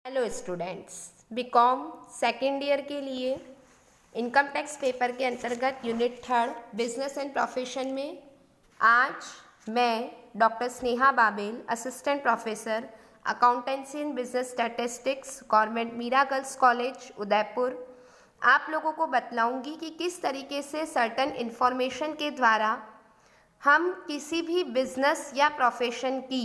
Hello students, BCom second year के लिए income tax paper के अंतर्गत unit third business and profession में आज मैं doctor Sneha Babel, assistant professor accountancy and business statistics, government Meera girls college Udaipur, आप लोगों को बतलाऊंगी कि किस तरीके से सर्टन इन्फॉर्मेशन के द्वारा हम किसी भी बिजनेस या प्रोफेशन की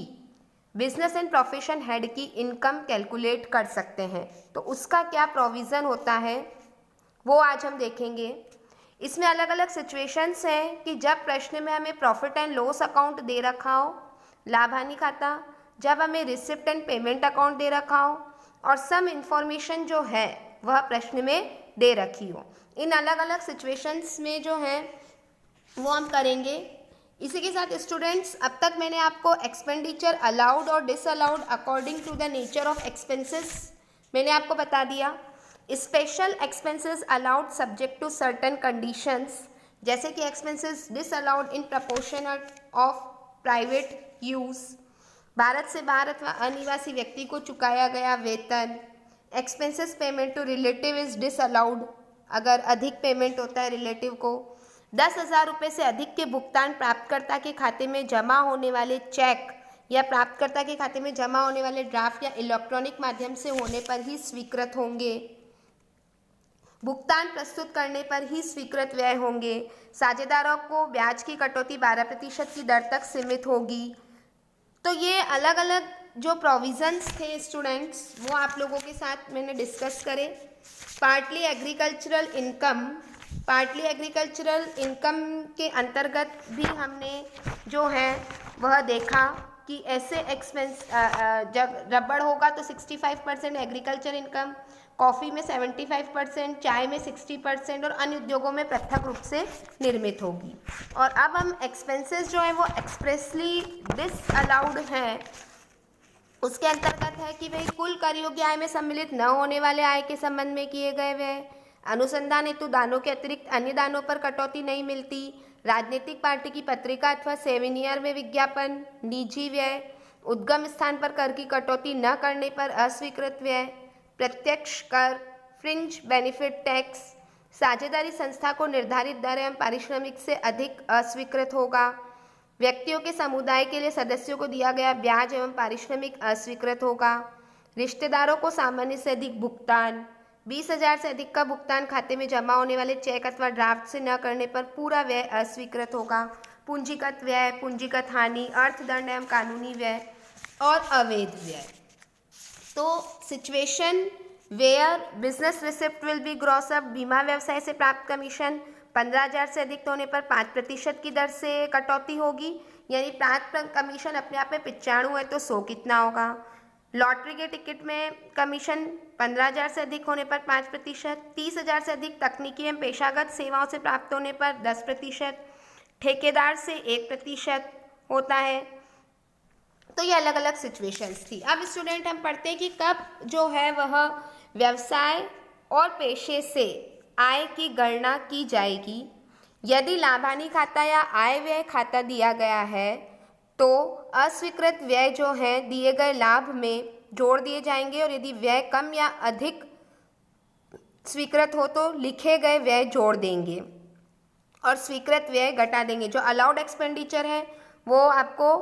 बिजनेस एंड प्रोफेशन हेड की इनकम कैलकुलेट कर सकते हैं। तो उसका क्या प्रोविज़न होता है वो आज हम देखेंगे। इसमें अलग अलग सिचुएशंस हैं कि जब प्रश्न में हमें प्रॉफिट एंड लॉस अकाउंट दे रखा हो, लाभ हानि खाता, जब हमें रिसिप्ट एंड पेमेंट अकाउंट दे रखा हो और सम इंफॉर्मेशन जो है वह प्रश्न में दे रखी हो। इन अलग अलग सिचुएशंस में जो है वो हम करेंगे। इसी के साथ स्टूडेंट्स, अब तक मैंने आपको एक्सपेंडिचर अलाउड और disallowed according to the nature of expenses मैंने आपको बता दिया। Special expenses allowed subject to certain conditions, जैसे कि expenses disallowed in proportion of private use, Bharat से बाहर अथवा अनिवासी व्यक्ति को चुकाया गया वेतन। Expenses payment to relative is disallowed, अगर अधिक पेमेंट होता है रिलेटिव को। 10,000 रुपये से अधिक के भुगतान प्राप्तकर्ता के खाते में जमा होने वाले चेक या प्राप्तकर्ता के खाते में जमा होने वाले ड्राफ्ट या इलेक्ट्रॉनिक माध्यम से होने पर ही स्वीकृत होंगे। भुगतान प्रस्तुत करने पर ही स्वीकृत व्यय होंगे। साझेदारों को ब्याज की कटौती 12% की दर तक सीमित होगी। तो ये अलग अलग जो प्रोविजंस थे स्टूडेंट्स वो आप लोगों के साथ मैंने डिस्कस करे। पार्टली एग्रीकल्चरल इनकम के अंतर्गत भी हमने जो है वह देखा कि ऐसे एक्सपेंस जब रबड़ होगा तो 65% एग्रीकल्चर इनकम, कॉफ़ी में 75%, चाय में 60% और अन्य उद्योगों में पृथक रूप से निर्मित होगी। और अब हम एक्सपेंसेस जो है वो एक्सप्रेसली डिसअलाउड हैं, उसके अंतर्गत है कि भाई कुल कर योग्य आय में सम्मिलित न होने वाले आय के संबंध में किए गए व्यय, अनुसंधान हेतु दानों के अतिरिक्त अन्य दानों पर कटौती नहीं मिलती, राजनीतिक पार्टी की पत्रिका अथवा सेमिनियर में विज्ञापन, निजी व्यय, उद्गम स्थान पर कर की कटौती न करने पर अस्वीकृत व्यय, प्रत्यक्ष कर, फ्रिंज बेनिफिट टैक्स, साझेदारी संस्था को निर्धारित दर एवं पारिश्रमिक से अधिक अस्वीकृत होगा, व्यक्तियों के समुदाय के लिए सदस्यों को दिया गया ब्याज एवं पारिश्रमिक अस्वीकृत होगा, रिश्तेदारों को सामान्य से अधिक भुगतान, 20,000 से अधिक का भुगतान खाते में जमा होने वाले चेक अथवा ड्राफ्ट से न करने पर पूरा व्यय अस्वीकृत होगा, पूंजीगत व्यय, पूंजीगत हानि, अर्थदंड एवं कानूनी व्यय और अवैध व्यय। तो situation where business receipt will be gross up, बीमा व्यवसाय से प्राप्त कमीशन 15,000 से अधिक होने पर 5% की दर से कटौती होगी, यानी प्राप्त कमीशन अपने आप में 95 है तो 100 कितना होगा। लॉटरी के टिकट में कमीशन 15,000 से अधिक होने पर 5%, 30,000 से अधिक तकनीकी एवं पेशागत सेवाओं से प्राप्त होने पर 10%, ठेकेदार से 1% होता है। तो ये अलग अलग सिचुएशंस थी। अब स्टूडेंट हम पढ़ते हैं कि कब जो है वह व्यवसाय और पेशे से आय की गणना की जाएगी। यदि लाभ हानि खाता या आय व्यय खाता दिया गया है तो अस्वीकृत व्यय जो है दिए गए लाभ में जोड़ दिए जाएंगे और यदि व्यय कम या अधिक स्वीकृत हो तो लिखे गए व्यय जोड़ देंगे और स्वीकृत व्यय घटा देंगे। जो अलाउड एक्सपेंडिचर है वो आपको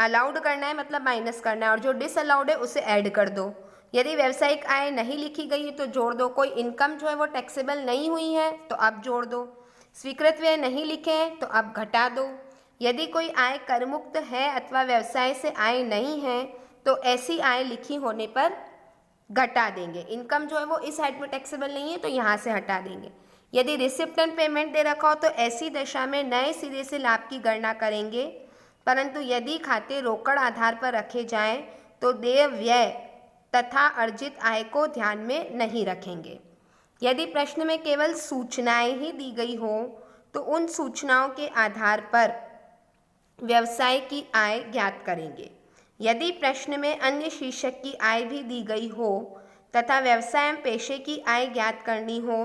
अलाउड करना है, मतलब माइनस करना है, और जो डिसअलाउड है उसे ऐड कर दो। यदि व्यावसायिक आय नहीं लिखी गई है तो जोड़ दो। कोई इनकम जो है वो टैक्सेबल नहीं हुई है तो अब जोड़ दो। स्वीकृत व्यय नहीं लिखे हैं तो अब घटा दो। यदि कोई आय करमुक्त है अथवा व्यवसाय से आय नहीं है तो ऐसी आय लिखी होने पर घटा देंगे। इनकम जो है वो इस हेड में टैक्सेबल नहीं है तो यहाँ से हटा देंगे। यदि रिसिप्ट एंड पेमेंट दे रखा हो तो ऐसी दशा में नए सिरे से लाभ की गणना करेंगे, परंतु यदि खाते रोकड़ आधार पर रखे जाएं तो देय व्यय तथा अर्जित आय को ध्यान में नहीं रखेंगे। यदि प्रश्न में केवल सूचनाएं ही दी गई हो तो उन सूचनाओं के आधार पर व्यवसाय की आय ज्ञात करेंगे। यदि प्रश्न में अन्य शीर्षक की आय भी दी गई हो तथा व्यवसाय एवं पेशे की आय ज्ञात करनी हो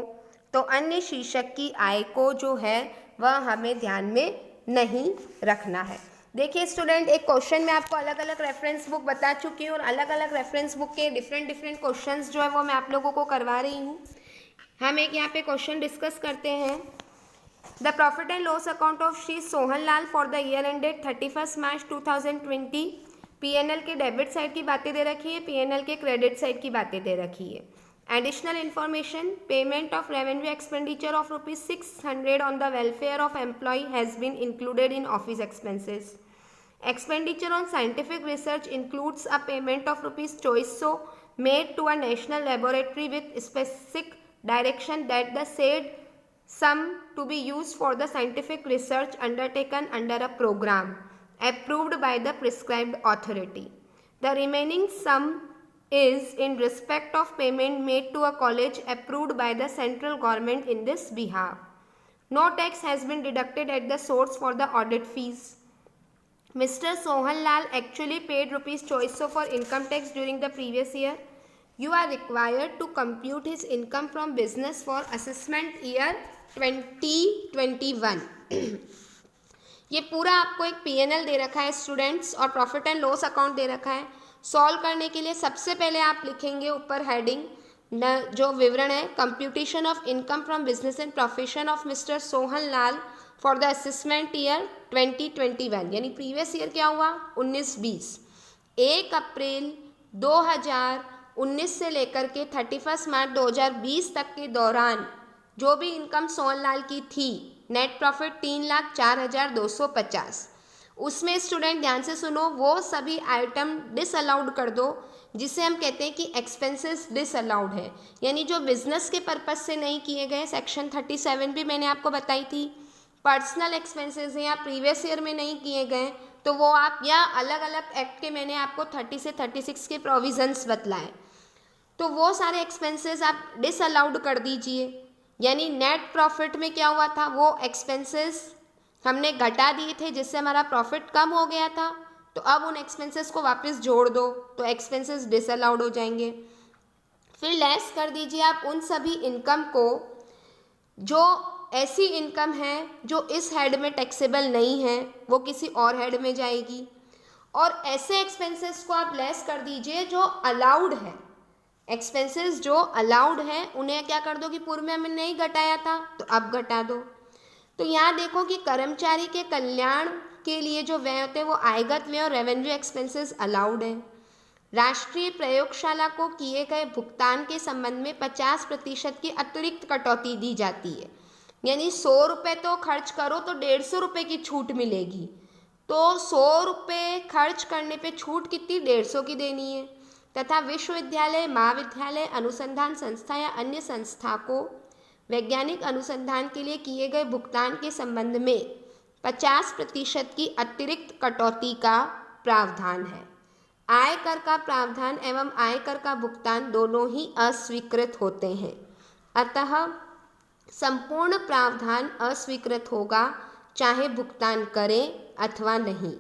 तो अन्य शीर्षक की आय को जो है वह हमें ध्यान में नहीं रखना है। देखिए स्टूडेंट, एक क्वेश्चन में आपको अलग अलग रेफरेंस बुक बता चुकी हूँ और अलग अलग रेफरेंस बुक के डिफरेंट क्वेश्चंस जो है वो मैं आप लोगों को करवा रही हूँ। हम एक यहाँ पे क्वेश्चन डिस्कस करते हैं। The profit and loss account of Shri Sohan Lal for the year ended 31 March 2020। PNL के डेबिट साइड की बातें दे रखी है, पीएनएल के क्रेडिट साइड की बातें दे रखी है। Additional information: payment of revenue expenditure of rupees 600 on the welfare of employee has been included in office expenses. Expenditure on scientific research includes a payment of rupees 200 made to a national laboratory with specific direction that the said sum to be used for the scientific research undertaken under a program approved by the prescribed authority. The remaining sum is in respect of payment made to a college approved by the central government in this behalf. No tax has been deducted at the source for the audit fees. Mr. Sohan Lal actually paid rupees 200 for income tax during the previous year. You are required to compute his income from business for assessment year 2021. ये पूरा आपको एक PNL दे रखा है students और profit and loss account दे रखा है। Solve करने के लिए सबसे पहले आप लिखेंगे ऊपर हेडिंग जो विवरण है, computation of income from business and profession of mister Sohan Lal for the assessment year 2021, यानी प्रीवियस ईयर क्या हुआ 19-20। 1 अप्रैल 2019 से लेकर के 31 मार्च 2020 तक के दौरान जो भी इनकम सोहन लाल की थी, नेट प्रॉफिट 3,04,250। उसमें स्टूडेंट ध्यान से सुनो, वो सभी आइटम डिसअलाउड कर दो जिसे हम कहते हैं कि एक्सपेंसेस डिसअलाउड है, यानी जो बिजनेस के पर्पज से नहीं किए गए। सेक्शन 37 भी मैंने आपको बताई थी। पर्सनल एक्सपेंसेस हैं या प्रीवियस ईयर में नहीं किए गए तो वो आप, या अलग अलग एक्ट के मैंने आपको 30 से 36 के प्रोविजंस बतलाए, तो वो सारे एक्सपेंसेस आप डिसअलाउड कर दीजिए। यानी नेट प्रॉफिट में क्या हुआ था, वो एक्सपेंसेस हमने घटा दिए थे जिससे हमारा प्रॉफिट कम हो गया था, तो अब उन एक्सपेंसेस को वापस जोड़ दो तो एक्सपेंसेस डिसअलाउड हो जाएंगे। फिर लेस कर दीजिए आप उन सभी इनकम को जो ऐसी इनकम है जो इस हेड में टैक्सेबल नहीं है, वो किसी और हेड में जाएगी। और ऐसे एक्सपेंसेस को आप लेस कर दीजिए जो अलाउड है। एक्सपेंसेस जो अलाउड हैं उन्हें क्या कर दो कि पूर्व में हमने नहीं घटाया था तो अब घटा दो। तो यहाँ देखो कि कर्मचारी के कल्याण के लिए जो व्यय होते हैं वो आयगत व्यय और रेवेन्यू एक्सपेंसेस अलाउड है। राष्ट्रीय प्रयोगशाला को किए गए भुगतान के संबंध में 50% की अतिरिक्त कटौती दी जाती है, यानी 100 रुपये तो खर्च करो तो 150 रुपये की छूट मिलेगी। तो 100 रुपये खर्च करने पे छूट कितनी 150 की देनी है। तथा विश्वविद्यालय, महाविद्यालय, अनुसंधान संस्था या अन्य संस्था को वैज्ञानिक अनुसंधान के लिए किए गए भुगतान के संबंध में 50% की अतिरिक्त कटौती का प्रावधान है। आयकर का प्रावधान एवं आयकर का भुगतान दोनों ही अस्वीकृत होते हैं, अतः संपूर्ण प्रावधान अस्वीकृत होगा, चाहे भुगतान करें अथवा नहीं।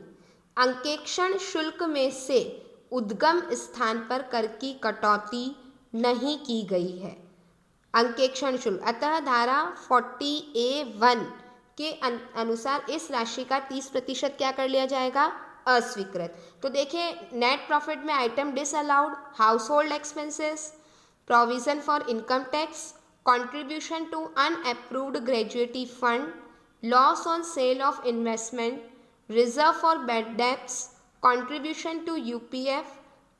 अंकेक्षण शुल्क में से उद्गम स्थान पर कर की कटौती नहीं की गई है। अंकेक्षण शुल्क, अतः धारा 40A(1) के अनुसार इस राशि का 30% क्या कर लिया जाएगा, अस्वीकृत। तो देखिए नेट प्रॉफिट में item disallowed, house hold expenses, provision for income tax, contribution to unapproved gratuity fund, loss on sale of investment, reserve for bad debts, contribution to UPF,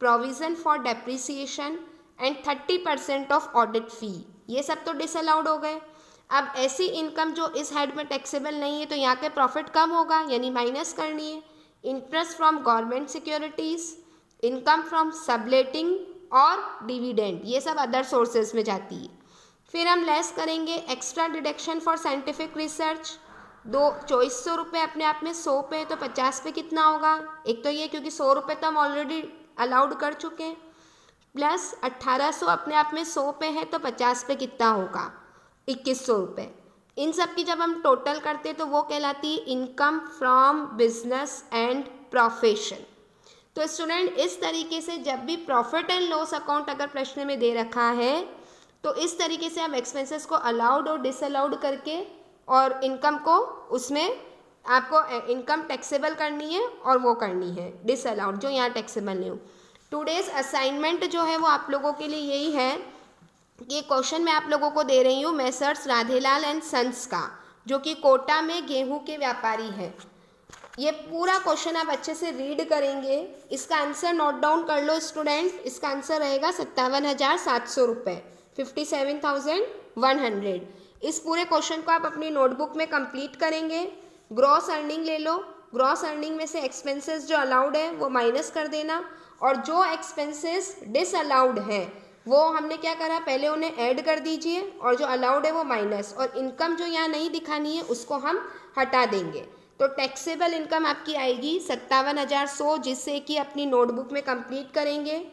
provision for depreciation and 30% of audit fee, ये सब तो disallowed हो गए। अब ऐसी income जो इस head में टैक्सेबल नहीं है तो यहाँ के प्रॉफिट कम होगा, यानी माइनस करनी है। Interest from government securities, income from subletting और डिविडेंड, ये सब अदर सोर्सेज में जाती है। फिर हम लेस करेंगे extra deduction for scientific research, 2400 रुपये अपने आप में 100 पे, तो 50 पे कितना होगा, एक तो ये क्योंकि 100 रुपये तो हम ऑलरेडी अलाउड कर चुके हैं, प्लस 1800 अपने आप में 100 पे है तो 50 पे कितना होगा 2100 रुपये। इन सब की जब हम टोटल करते तो वो कहलाती है income from business and profession. तो स्टूडेंट इस तरीके से जब भी प्रॉफिट एंड लॉस अकाउंट अगर प्रश्न में दे रखा है तो इस तरीके से आप एक्सपेंसेस को अलाउड और डिसअलाउड करके और इनकम को उसमें आपको इनकम टैक्सेबल करनी है और वो करनी है डिसअलाउड, जो यहाँ टैक्सेबल नहीं हो। टुडेज असाइनमेंट जो है वो आप लोगों के लिए यही है कि ये क्वेश्चन मैं आप लोगों को दे रही हूँ मेसर्स राधेलाल एंड सन्स का, जो कि कोटा में गेहूं के व्यापारी है। ये पूरा क्वेश्चन आप अच्छे से रीड करेंगे, इसका आंसर नोट डाउन कर लो स्टूडेंट। इसका आंसर रहेगा 57,700 रुपये, 57,100। इस पूरे क्वेश्चन को आप अपनी नोटबुक में कंप्लीट करेंगे। ग्रॉस अर्निंग ले लो, ग्रॉस अर्निंग में से एक्सपेंसेस जो अलाउड है वो माइनस कर देना, और जो एक्सपेंसेस डिसअलाउड है वो हमने क्या करा, पहले उन्हें ऐड कर दीजिए, और जो अलाउड है वो माइनस, और इनकम जो यहाँ नहीं दिखानी है उसको हम हटा देंगे। तो टैक्सेबल इनकम आपकी आएगी 57,100, जिससे कि अपनी नोटबुक में कंप्लीट करेंगे।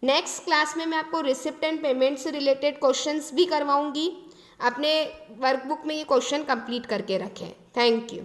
नेक्स्ट क्लास में मैं आपको रिसिप्ट एंड पेमेंट से रिलेटेड क्वेश्चंस भी करवाऊंगी। अपने वर्कबुक में ये क्वेश्चन कंप्लीट करके रखें। Thank you.